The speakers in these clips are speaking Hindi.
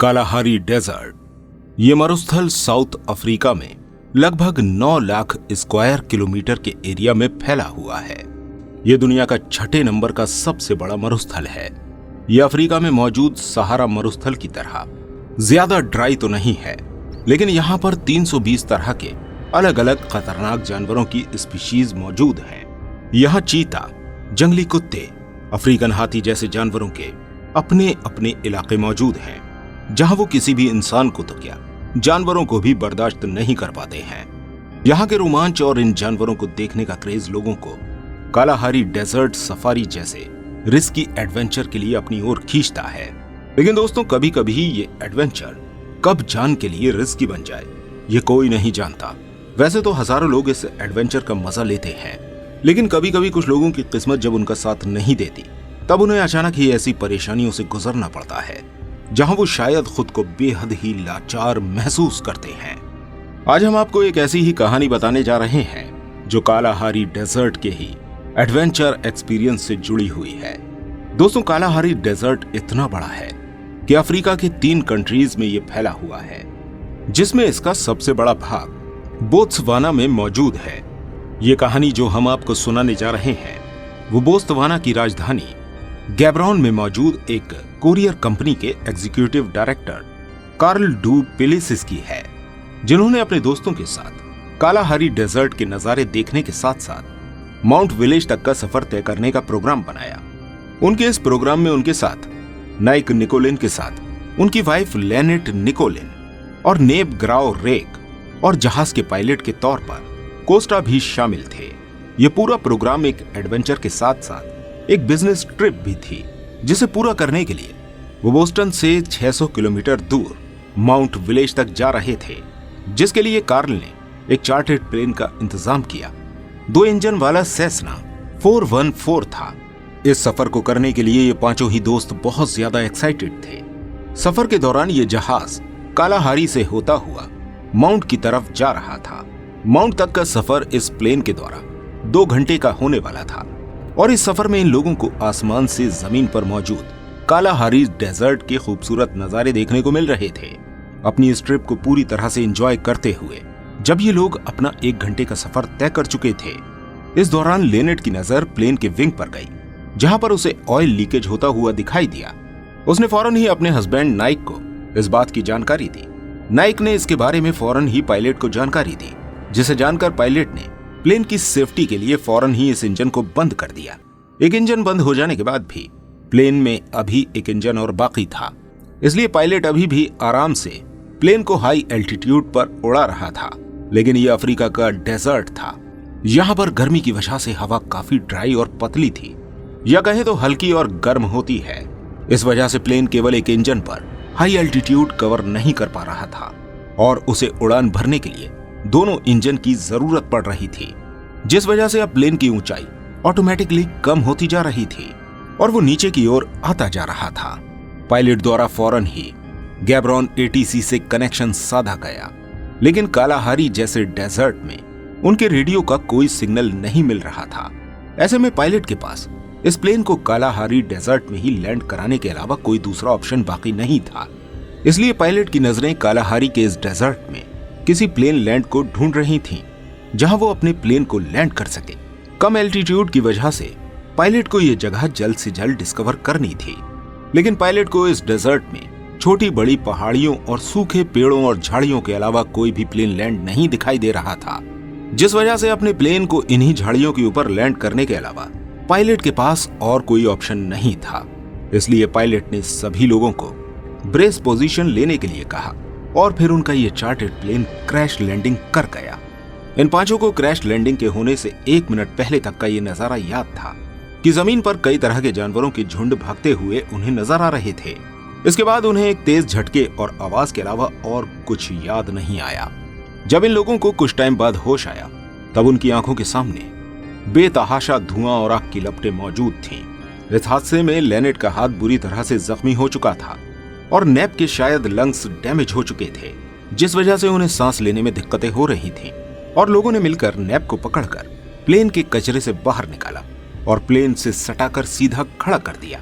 Kalahari desert. ये मरुस्थल साउथ अफ्रीका में लगभग 9 लाख स्क्वायर किलोमीटर के एरिया में फैला हुआ है। ये दुनिया का 6 नंबर का सबसे बड़ा मरुस्थल है। ये अफ्रीका में मौजूद सहारा मरुस्थल की तरह ज्यादा ड्राई तो नहीं है, लेकिन यहाँ पर 320 तरह के अलग अलग खतरनाक जानवरों की स्पीशीज मौजूद हैं। यहाँ चीता, जंगली कुत्ते, अफ्रीकन हाथी जैसे जानवरों के अपने अपने इलाके मौजूद हैं, जहां वो किसी भी इंसान को तो क्या जानवरों को भी बर्दाश्त नहीं कर पाते हैं। यहाँ के रोमांच और इन जानवरों को देखने का क्रेज लोगों को कालाहारी डेजर्ट सफारी जैसे रिस्की एडवेंचर के लिए अपनी ओर खींचता है। लेकिन दोस्तों, कभी कभी ये एडवेंचर कब जान के लिए रिस्की बन जाए, ये कोई नहीं जानता। वैसे तो हजारों लोग इस एडवेंचर का मजा लेते हैं, लेकिन कभी कभी कुछ लोगों की किस्मत जब उनका साथ नहीं देती, तब उन्हें अचानक ही ऐसी परेशानियों से गुजरना पड़ता है जहां वो शायद खुद को बेहद ही लाचार महसूस करते हैं। आज हम आपको एक ऐसी ही कहानी बताने जा रहे हैं जो कालाहारी डेजर्ट के ही एडवेंचर एक्सपीरियंस से जुड़ी हुई है। दोस्तों, कालाहारी डेजर्ट इतना बड़ा है कि अफ्रीका के 3 कंट्रीज में ये फैला हुआ है, जिसमें इसका सबसे बड़ा भाग बोत्सवाना में मौजूद है। ये कहानी जो हम आपको सुनाने जा रहे हैं वो बोत्सवाना की राजधानी गैब्रोन में मौजूद एक कोरियर कंपनी के एग्जीक्यूटिव डायरेक्टर कार्ल डू पेलिसिस की है, जिन्होंने अपने दोस्तों के साथ कालाहारी डेजर्ट के नजारे देखने के साथ साथ माउंट विलेज तक का सफर तय करने का प्रोग्राम बनाया। उनके इस प्रोग्राम में उनके साथ नाइक निकोलिन के साथ उनकी वाइफ लेनेट निकोलिन और नेब ग्राओ रेक और जहाज के पायलट के तौर पर कोस्टा भी शामिल थे। ये पूरा प्रोग्राम एक एडवेंचर के साथ साथ एक बिजनेस ट्रिप भी थी, जिसे पूरा करने के लिए वो बोस्टन से 600 किलोमीटर दूर माउंट विलेज तक जा रहे थे, जिसके लिए कार्ल ने एक चार्टर्ड प्लेन का इंतजाम किया। 2 इंजन वाला सेस्ना 414 था। इस सफर को करने के लिए ये पांचों ही दोस्त बहुत ज्यादा एक्साइटेड थे। सफर के दौरान ये जहाज कालाहारी से होता हुआ माउंट की तरफ जा रहा था। माउंट तक का सफर इस प्लेन के द्वारा 2 घंटे का होने वाला था, और इस सफर में इन लोगों को आसमान से जमीन पर मौजूद कालाहारी डेजर्ट के खूबसूरत नजारे देखने को मिल रहे थे। अपनी इस ट्रिप को पूरी तरह से एंजॉय करते हुए जब ये लोग अपना 1 घंटे का सफर तय कर चुके थे, इस दौरान लेनेट की नजर प्लेन के विंग पर गई, जहां पर उसे ऑयल लीकेज होता हुआ दिखाई दिया। उसने फौरन ही अपने हस्बैंड नाइक को इस बात की जानकारी दी। नाइक ने इसके बारे में फौरन ही पायलट को जानकारी दी, जिसे जानकर पायलट ने प्लेन की सेफ्टी के लिए फौरन ही इस इंजन को बंद कर दिया। एक इंजन बंद हो जाने के बाद भी प्लेन में अभी एक इंजन और बाकी था, इसलिए पायलट अभी भी आराम से प्लेन को हाई एल्टीट्यूड पर उड़ा रहा था। लेकिन यह अफ्रीका का डेजर्ट था। यहाँ पर गर्मी की वजह से हवा काफी ड्राई और पतली थी, या कहे तो हल्की और गर्म होती है। इस वजह से प्लेन केवल एक इंजन पर हाई एल्टीट्यूड कवर नहीं कर पा रहा था, और उसे उड़ान भरने के लिए दोनों इंजन की जरूरत पड़ रही थी, जिस वजह से अब प्लेन की ऊंचाई ऑटोमेटिकली कम होती जा रही थी और वो नीचे की ओर आता जा रहा था। पायलट द्वारा फौरन ही गैब्रोन एटीसी से कनेक्शन साधा गया, लेकिन कालाहारी जैसे डेजर्ट में उनके रेडियो का कोई सिग्नल नहीं मिल रहा था। ऐसे में पायलट के पास इस प्लेन को कालाहारी डेजर्ट में ही लैंड कराने के अलावा कोई दूसरा ऑप्शन बाकी नहीं था। इसलिए पायलट की नजरें कालाहारी के इस डेजर्ट में किसी प्लेन लैंड को ढूंढ रही थीं, जहां वो अपने प्लेन को लैंड कर सके। कम एल्टीट्यूड की वजह से पायलट को यह जगह जल्द से जल्द डिस्कवर करनी थी, लेकिन पायलट को इस डेजर्ट में छोटी बड़ी पहाड़ियों और सूखे पेड़ों और झाड़ियों के अलावा कोई भी प्लेन लैंड नहीं दिखाई दे रहा था, जिस वजह से अपने प्लेन को इन्हीं झाड़ियों के ऊपर लैंड करने के अलावा पायलट के पास और कोई ऑप्शन नहीं था। इसलिए पायलट ने सभी लोगों को ब्रेस पोजीशन लेने के लिए कहा, और फिर उनका ये चार्टर्ड प्लेन क्रैश लैंडिंग कर गया। इन पांचों को क्रैश लैंडिंग के होने से 1 मिनट पहले तक का ये नजारा याद था कि जमीन पर कई तरह के जानवरों के झुंड भागते हुए उन्हें नजर आ रहे थे। इसके बाद उन्हें एक तेज झटके और आवाज के अलावा और कुछ याद नहीं आया। जब इन लोगों को कुछ टाइम बाद होश आया, तब उनकी आंखों के सामने बेतहाशा धुआं और आग की लपटें मौजूद थीं। इस हादसे में लेनेट का हाथ बुरी तरह से जख्मी हो चुका था और नेप के शायद लंग्स डैमेज हो चुके थे, जिस वजह से उन्हें सांस लेने में दिक्कतें हो रही थीं। और लोगों ने मिलकर नेप को पकड़कर प्लेन के कचरे से बाहर निकाला और प्लेन से सटाकर सीधा खड़ा कर दिया।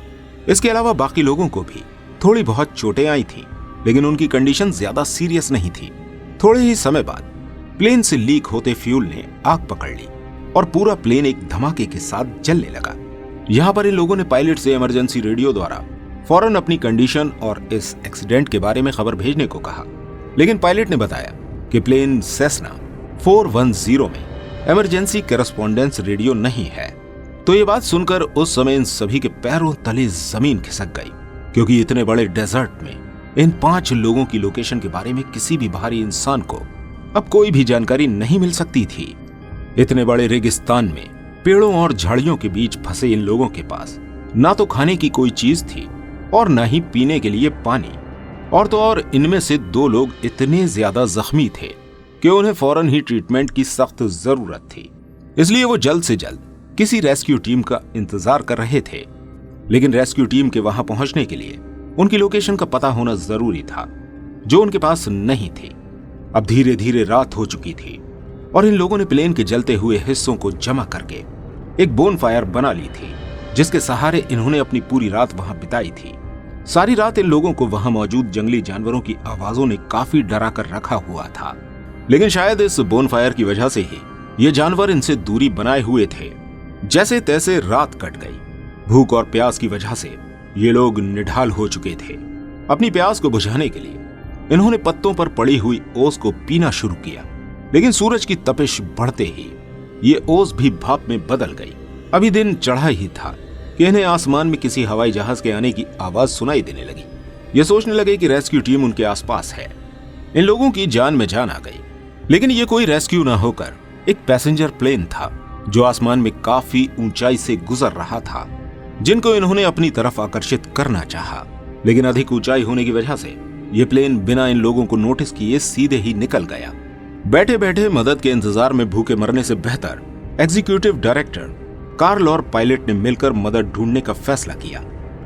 इसके अलावा बाकी लोगों को भी थोड़ी बहुत चोटें आई थी, लेकिन उनकी कंडीशन ज्यादा सीरियस नहीं थी। थोड़े ही समय बाद प्लेन से लीक होते फ्यूल ने आग पकड़ ली और पूरा प्लेन एक धमाके के साथ जलने लगा। यहाँ पर इन लोगों ने पायलट से इमरजेंसी रेडियो द्वारा फौरन अपनी कंडीशन और इस एक्सीडेंट के बारे में खबर भेजने को कहा, लेकिन पायलट ने बताया कि प्लेन सेस्ना 410 में इमरजेंसी करस्पॉन्डेंस रेडियो नहीं है। तो ये बात सुनकर उस समय इन सभी के पैरों तले जमीन खिसक गई, क्योंकि इतने बड़े डेजर्ट में इन 5 लोगों की लोकेशन के बारे में किसी भी बाहरी इंसान को अब कोई भी जानकारी नहीं मिल सकती थी। इतने बड़े रेगिस्तान में पेड़ों और झाड़ियों के बीच फंसे इन लोगों के पास ना तो खाने की कोई चीज थी और ना ही पीने के लिए पानी। और तो और इनमें से 2 लोग इतने ज्यादा जख्मी थे कि उन्हें फौरन ही ट्रीटमेंट की सख्त जरूरत थी। इसलिए वो जल्द से जल्द किसी रेस्क्यू टीम का इंतजार कर रहे थे। लेकिन रेस्क्यू टीम के वहां पहुंचने के लिए उनकी लोकेशन का पता होना जरूरी था, जो उनके पास नहीं थी। अब धीरे धीरे रात हो चुकी थी और इन लोगों ने प्लेन के जलते हुए हिस्सों को जमा करके एक बोनफायर बना ली थी, जिसके सहारे इन्होंने अपनी पूरी रात वहां बिताई थी। सारी रात इन लोगों को वहां मौजूद जंगली जानवरों की आवाजों ने काफी डरा कर रखा हुआ था। लेकिन शायद इस बोनफायर की वजह से ही ये जानवर इनसे दूरी बनाए हुए थे। जैसे तैसे रात कट गई। भूख और प्यास की वजह से ये लोग निढाल हो चुके थे। अपनी प्यास को बुझाने के लिए इन्होंने पत्तों पर पड़ी हुई ओस को पीना शुरू किया, लेकिन सूरज की तपिश बढ़ते ही ये ओस भी भाप में बदल गई। अभी दिन चढ़ा ही था कि इन्हें आसमान में किसी हवाई जहाज के आने की आवाज सुनाई देने लगी। ये सोचने लगे कि रेस्क्यू टीम उनके आसपास है। इन लोगों की जान में जान आ गई। लेकिन ये कोई रेस्क्यू ना होकर एक पैसेंजर प्लेन था, जो आसमान में काफी ऊंचाई से गुजर रहा था, जिनको इन्होंने अपनी तरफ आकर्षित करना चाहा। लेकिन अधिक ऊंचाई होने की वजह से ये प्लेन बिना इन लोगों को नोटिस किए सीधे ही निकल गया। बैठे बैठे मदद के इंतजार में भूखे मरने से बेहतर एग्जीक्यूटिव डायरेक्टर कार्ल और पायलट ने मिलकर मदद ढूंढने का फैसला किया।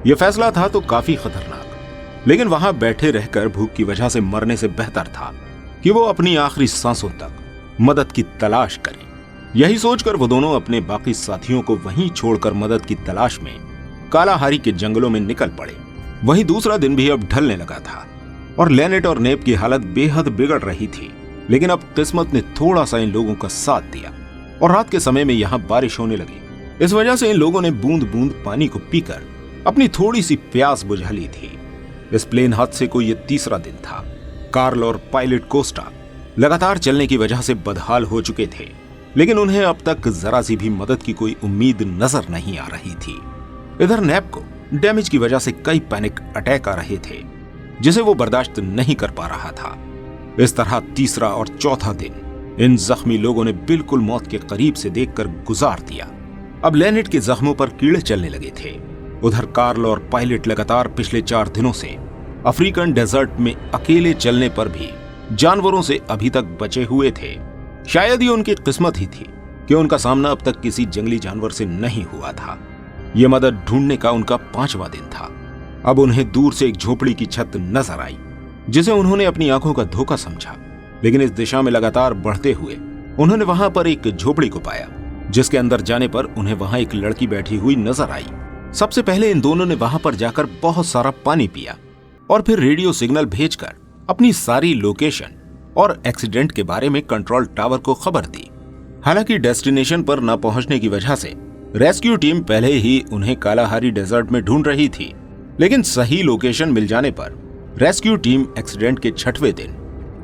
यह फैसला था तो काफी खतरनाक, लेकिन वहां बैठे रहकर भूख की वजह से मरने से बेहतर था कि वो अपनी आखिरी सांसों तक मदद की तलाश करें। यही सोचकर वो दोनों अपने बाकी साथियों को वहीं छोड़कर मदद की तलाश में कालाहारी के जंगलों में निकल पड़े। वहीं दूसरा दिन भी अब ढलने लगा था और लेनेट और नेप की हालत बेहद बिगड़ रही थी। लेकिन अब किस्मत ने थोड़ा सा इन लोगों का साथ दिया और रात के समय में यहाँ बारिश होने लगी। इस वजह से इन लोगों ने बूंद बूंद पानी को पीकर अपनी थोड़ी सी प्यास बुझा ली थी। इस प्लेन हादसे को यह तीसरा दिन था। कार्ल और पायलट कोस्टा लगातार चलने की वजह से बदहाल हो चुके थे, लेकिन उन्हें अब तक जरा सी भी मदद की कोई उम्मीद नजर नहीं आ रही थी। इधर नैप को डैमेज की वजह से कई पैनिक अटैक आ रहे थे, जिसे वो बर्दाश्त नहीं कर पा रहा था। इस तरह तीसरा और चौथा दिन इन जख्मी लोगों ने बिल्कुल मौत के करीब से देखकर गुजार दिया। अब लेनेट के जख्मों पर कीड़े चलने लगे थे। उधर कार्ल और पायलट लगातार पिछले 4 दिनों से अफ्रीकन डेजर्ट में अकेले चलने पर भी जानवरों से अभी तक बचे हुए थे। शायद ये उनकी किस्मत ही थी कि उनका सामना अब तक किसी जंगली जानवर से नहीं हुआ था। ये मदद ढूंढने का उनका 5वां दिन था। अब उन्हें दूर से एक झोपड़ी की छत नजर आई, जिसे उन्होंने अपनी आंखों का धोखा समझा। लेकिन इस दिशा में लगातार बढ़ते हुए उन्होंने वहां पर एक झोपड़ी को पाया, जिसके अंदर जाने पर उन्हें वहां एक लड़की बैठी हुई नजर आई। सबसे पहले इन दोनों ने वहां पर जाकर बहुत सारा पानी पिया और फिर रेडियो सिग्नल भेजकर अपनी सारी लोकेशन और एक्सीडेंट के बारे में कंट्रोल टावर को खबर दी। हालांकि डेस्टिनेशन पर न पहुंचने की वजह से रेस्क्यू टीम पहले ही उन्हें कालाहारी डेजर्ट में ढूंढ रही थी, लेकिन सही लोकेशन मिल जाने पर रेस्क्यू टीम एक्सीडेंट के 6वें दिन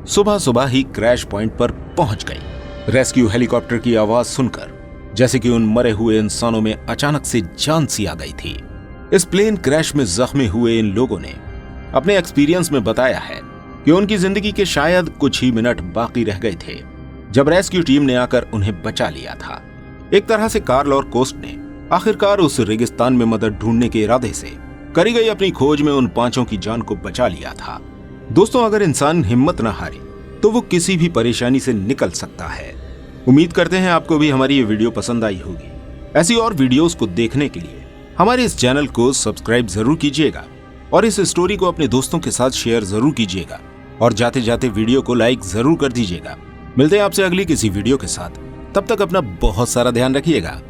सुबह सुबह ही क्रैश पॉइंट पर पहुंच गई। रेस्क्यू हेलीकॉप्टर की आवाज सुनकर जैसे कि उन मरे हुए इंसानों में अचानक से जान सी आ गई थी। इस प्लेन क्रैश में जख्मी हुए इन लोगों ने अपने एक्सपीरियंस में बताया है कि उनकी जिंदगी के शायद कुछ ही मिनट बाकी रह गए थे जब रेस्क्यू टीम ने आकर उन्हें बचा लिया था। एक तरह से कार्ल और कोस्ट ने आखिरकार उस रेगिस्तान में मदद ढूंढने के इरादे से करी गई अपनी खोज में उन 5 की जान को बचा लिया था। दोस्तों, अगर इंसान हिम्मत न हारे तो वो किसी भी परेशानी से निकल सकता है। उम्मीद करते हैं आपको भी हमारी ये वीडियो पसंद आई होगी। ऐसी और वीडियोस को देखने के लिए हमारे इस चैनल को सब्सक्राइब जरूर कीजिएगा और इस स्टोरी को अपने दोस्तों के साथ शेयर जरूर कीजिएगा और जाते जाते वीडियो को लाइक जरूर कर दीजिएगा। मिलते हैं आपसे अगली किसी वीडियो के साथ। तब तक अपना बहुत सारा ध्यान रखिएगा।